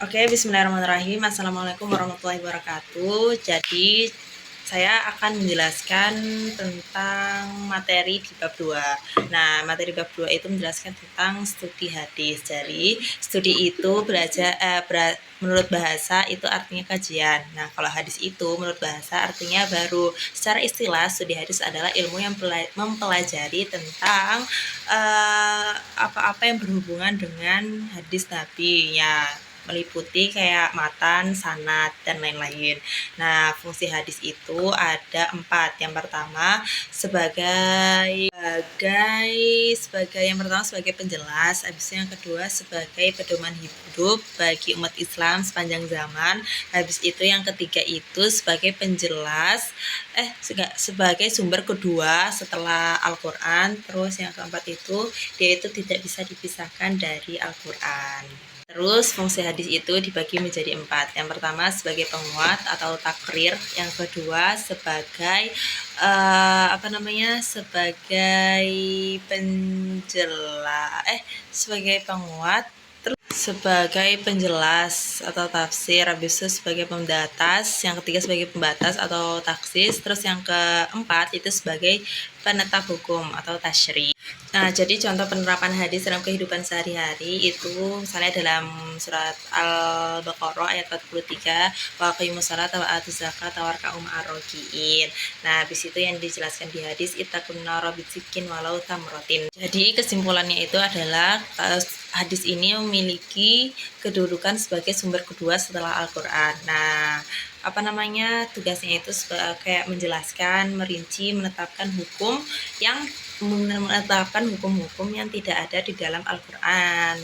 Oke, bismillahirrahmanirrahim. Assalamualaikum warahmatullahi wabarakatuh. Jadi, saya akan menjelaskan tentang materi di bab 2. Nah, materi bab 2 itu menjelaskan tentang studi hadis. Jadi, studi itu menurut bahasa itu artinya kajian. Nah, kalau hadis itu menurut bahasa artinya baru. Secara istilah, studi hadis adalah ilmu yang mempelajari tentang apa-apa yang berhubungan dengan hadis Nabi. Ya, meliputi kayak matan, sanad, dan lain-lain. Nah, fungsi hadis itu ada 4. Yang pertama sebagai penjelas, habis itu yang kedua sebagai pedoman hidup bagi umat Islam sepanjang zaman. Habis itu yang ketiga itu sebagai penjelas sebagai sumber kedua setelah Al-Qur'an. Terus yang keempat itu dia itu tidak bisa dipisahkan dari Al-Qur'an. Terus fungsi hadis itu dibagi menjadi 4. Yang pertama sebagai penguat atau takrir, yang kedua sebagai sebagai sebagai penguat, terus sebagai penjelas atau tafsir, habis itu sebagai pembatas, yang ketiga sebagai pembatas atau taksis, terus yang keempat itu sebagai penetap hukum atau tasyri. Nah, jadi contoh penerapan hadis dalam kehidupan sehari-hari itu misalnya dalam surat Al-Baqarah ayat 43, wa aqimus sholata wa atuz zakata warka'u ma'ar raki'in. Nah, habis itu yang dijelaskan di hadis ittaqun nara bitsikin walau tamratin. Jadi kesimpulannya itu adalah hadis ini memiliki kedudukan sebagai sumber kedua setelah Al-Qur'an. Nah, tugasnya itu kayak menjelaskan, merinci, menetapkan hukum yang tidak ada di dalam Al-Qur'an.